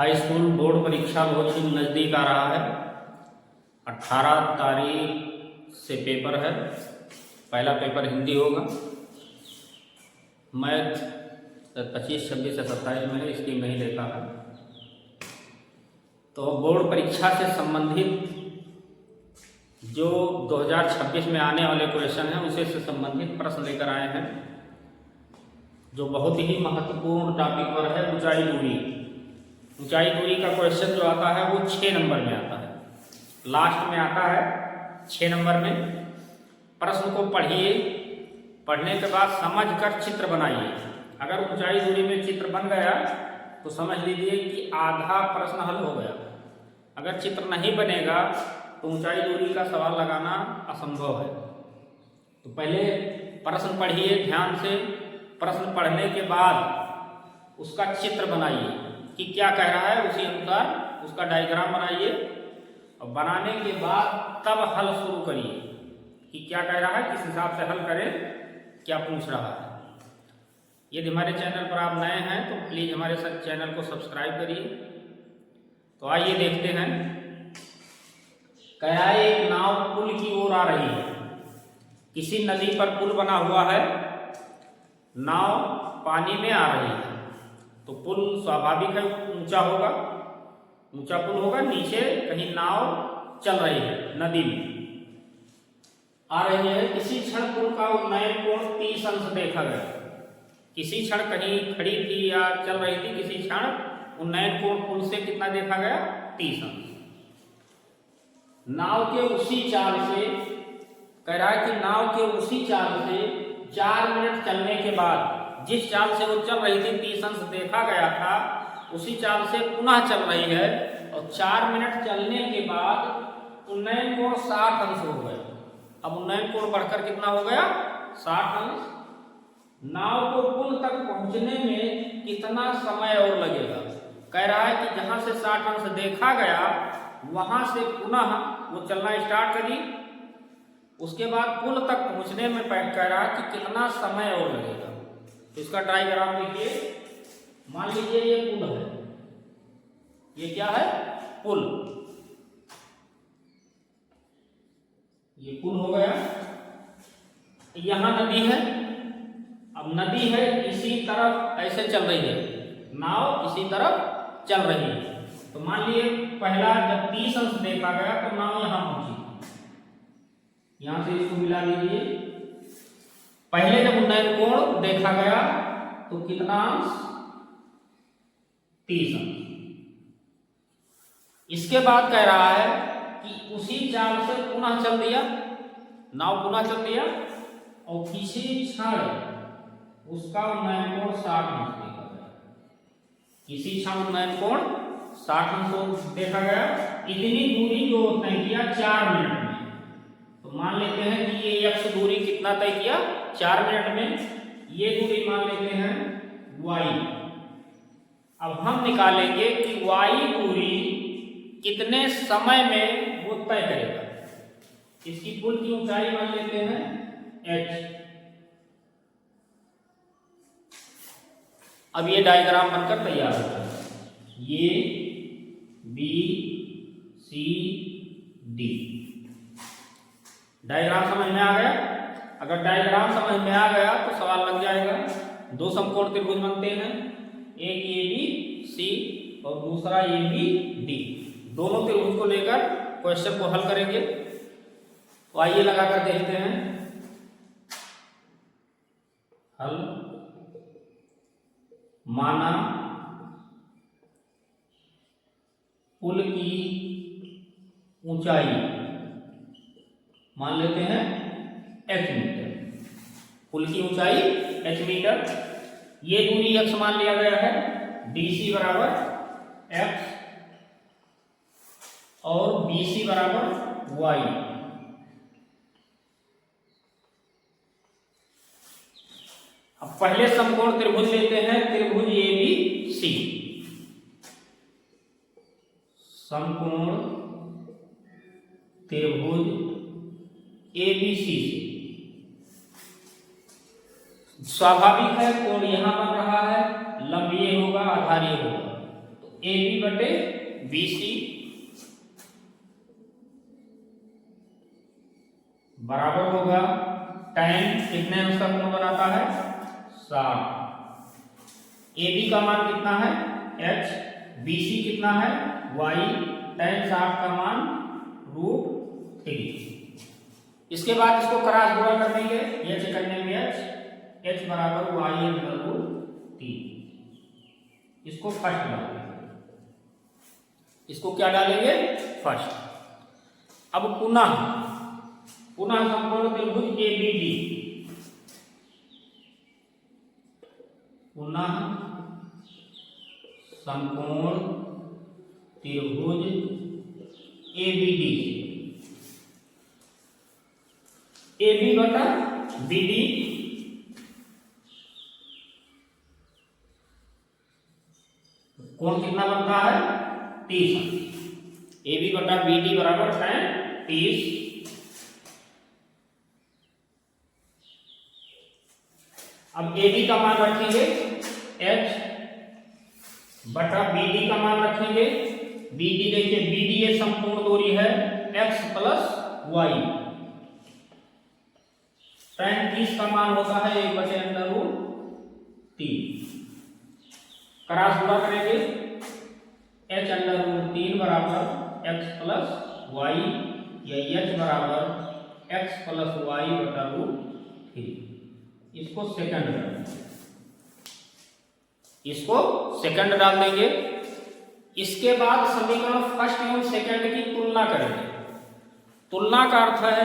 High school board परीक्षा बहुत ही नज़दीक आ रहा है। 18 तारीख से पेपर है। पहला पेपर हिंदी होगा, मैथ 25, 26 से 27 में है, इसकी नहीं लेता है। तो बोर्ड परीक्षा से संबंधित जो 2026 में आने वाले क्वेश्चन हैं उसे से संबंधित प्रश्न लेकर आए हैं, जो बहुत ही महत्वपूर्ण टॉपिक पर है। ऊंचाई दूरी। ऊंचाई दूरी का क्वेश्चन जो आता है वो 6 नंबर में आता है, लास्ट में आता है 6 नंबर में। प्रश्न को पढ़िए, पढ़ने के बाद समझकर चित्र बनाइए। अगर ऊंचाई दूरी में चित्र बन गया तो समझ लीजिए कि आधा प्रश्न हल हो गया। अगर चित्र नहीं बनेगा तो ऊंचाई दूरी का सवाल लगाना असंभव है। तो पहले प्रश्न पढ़िए ध्यान से, प्रश्न पढ़ने के बाद उसका चित्र बनाइए कि क्या कह रहा है, उसी अनुसार उसका डायग्राम बनाइए और बनाने के बाद तब हल शुरू करिए कि क्या कह रहा है, किस हिसाब से हल करें, क्या पूछ रहा है। यदि हमारे चैनल पर आप नए हैं तो प्लीज़ हमारे साथ चैनल को सब्सक्राइब करिए। तो आइए देखते हैं। कह रहा है एक नाव पुल की ओर आ रही है। किसी नदी पर पुल बना हुआ है, नाव पानी में आ रही है। तो पुल स्वाभाविक है ऊंचा होगा, ऊंचा पुल होगा, नीचे कहीं नाव चल रही है, नदी में आ रही है। किसी क्षण पुल का उन्नयन कोण 30 अंश देखा गया। किसी क्षण कहीं खड़ी थी या चल रही थी, किसी क्षण उन्नयन कोण पुल से कितना देखा गया, 30 अंश। नाव के उसी चाल से, कह रहा है कि नाव के उसी चाल से 4 मिनट चलने के बाद, जिस चाल से वो चल रही थी 30 अंश देखा गया था, उसी चाल से पुनः चल रही है और 4 मिनट चलने के बाद उन्नयन कोण 60 अंश हो गया। अब उन्नयन कोण बढ़कर कितना हो गया, 60 अंश। नाव को पुल तक पहुंचने में कितना समय और लगेगा। कह रहा है कि जहां से 60 अंश देखा गया वहां से पुनः वो चलना स्टार्ट करी, उसके बाद पुल तक पहुंचने में कह रहा है कि कितना समय और लगेगा। तो इसका डायग्राम देखिए। मान लीजिए ये पुल है, ये क्या है, पुल। ये पुल हो गया, यहां नदी है। अब नदी है, इसी तरफ ऐसे चल रही है नाव, इसी तरफ चल रही है। तो मान लिए पहला जब 30 अंश देखा गया तो नाव यहां पहुंची, यहां से इसको मिला दीजिए। पहले जब उन्नयन कोण देखा गया तो कितना अंश, 30 अंश। इसके बाद कह रहा है कि उसी चाल से पुनः चल दिया, नाव पुनः चल दिया और किसी क्षण उसका उन्नयन कोण 60 अंश देखा गया। किसी क्षण उन्नयन कोण 60 अंश देखा गया। इतनी दूरी जो तय किया 4 मिनट में। तो मान लेते हैं कि ये x दूरी कितना तय किया, 4 मिनट में। ये दूरी मान लेते हैं y। अब हम निकालेंगे कि y दूरी कितने समय में वो तय करेगा। इसकी पुल की ऊंचाई मान लेते हैं h। अब ये डायग्राम बनकर तैयार हो जाएगा। ये B C D डायग्राम समझ में आ गया। अगर डायग्राम समझ में आ गया तो सवाल लग जाएगा। 2 समकोण त्रिभुज बनते हैं, एक ABC और दूसरा ABD। दोनों त्रिभुज को लेकर क्वेश्चन को हल करेंगे। तो आइए लगाकर देखते हैं हल। माना पुल की ऊंचाई मान लेते हैं h मीटर। पुल की ऊंचाई h मीटर। ये दूरी x मान लिया गया है, DC बराबर x और BC बराबर y। अब पहले समकोण त्रिभुज लेते हैं, त्रिभुज ABC। समकोण त्रिभुज ABC से स्वाभाविक है कोण यहां बन रहा है, लंब ये होगा, आधार ये होगा। तो AB बटे BC बराबर होगा tan कितने उसका कोण बनाता है 60। AB का मान कितना है h, BC कितना है y, tan 60 का मान √3। इसके बाद इसको क्रॉस गुणा कर देंगे, h करने में h बराबर y √3। इसको फर्स्ट डालेंगे, इसको क्या डालेंगे फर्स्ट। अब पुनः समकोण त्रिभुज ABD, पुनः समकोण त्रिभुज ABD, AB बटा BD कोण कितना बनता है 30। AB बटा BD बराबर है 30। अब AB का मान रखेंगे h बटा BD का मान रखेंगे BD। देखिए BD ये संपूर्ण दूरी है x प्लस y, tan 30 का मान होता है 1/√3। क्रॉस गुणा करेंगे h√3 बराबर x प्लस y या h बराबर x प्लस y बटा √3। इसको सेकंड डाल देंगे। इसके बाद समीकरण फर्स्ट एवं सेकंड की तुलना करेंगे। तुलना का अर्थ है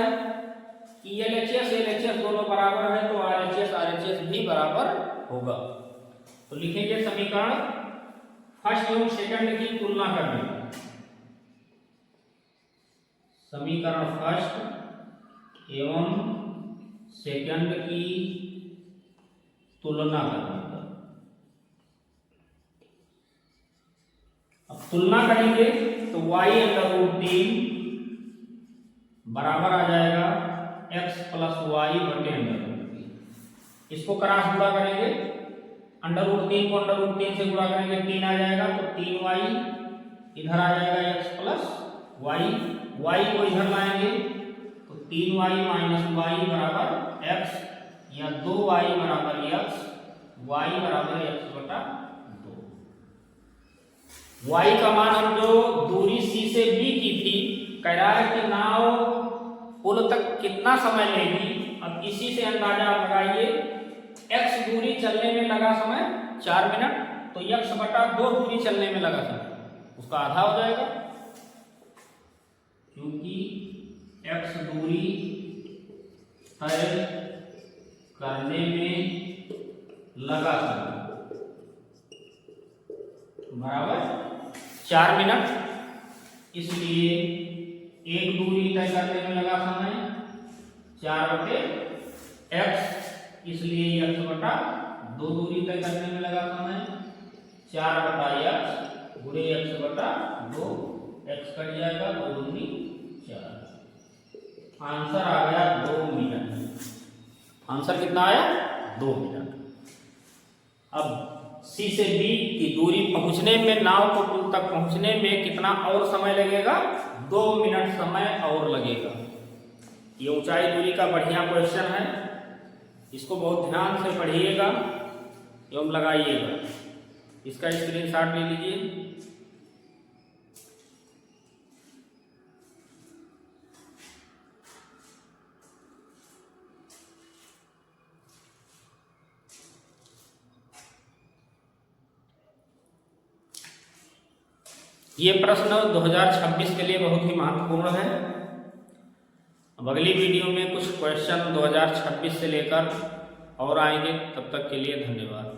कि LHS दोनों बराबर है तो RHS भी बराबर होगा। तो लिखेंगे समीकरण फर्स्ट एवं सेकंड की तुलना करने, समीकरण फर्स्ट एवं सेकंड की तुलना करने का। अब तुलना करेंगे तो y√3 बराबर आ जाएगा x प्लस y बटे √3। इसको क्रॉस गुणा करेंगे, √3 को √3 से गुणा करेंगे 3 आ जाएगा, तो 3y इधर आ जाएगा x प्लस y को इधर लाएंगे तो 3y माइनस y बराबर x या 2y बराबर x, y बराबर x बटा 2। y का मान हम जो दूरी c से b की थी, कह रहा है कि नाव पुल तक कितना समय लेगी। अब इसी से अंदाजा लगाइए, x दूरी चलने में लगा समय 4 मिनट, तो x बटा 2 दूरी चलने में लगा समय उसका आधा हो जाएगा, क्योंकि x दूरी तय करने में लगा समय बराबर 4 मिनट। इसलिए एक दूरी तय करने में लगा समय 4/x, इसलिए x बटा 2 दूरी तय करने में लगा समय 4/x गुणे x बटा 2, x कट जाएगा 2 दूनी 4। आंसर आ गया 2 मिनट। आंसर कितना आया 2 मिनट। अब C से B की दूरी पहुंचने में, नाव को पुल तक पहुंचने में कितना और समय लगेगा 2 मिनट समय और लगेगा। ये ऊंचाई दूरी का बढ़िया क्वेश्चन है, इसको बहुत ध्यान से पढ़िएगा एवं लगाइएगा। इसका स्क्रीनशॉट ले लीजिए। ये प्रश्न 2026 के लिए बहुत ही महत्वपूर्ण है। अब अगली वीडियो में कुछ क्वेश्चन 2026 से लेकर और आएंगे। तब तक के लिए धन्यवाद।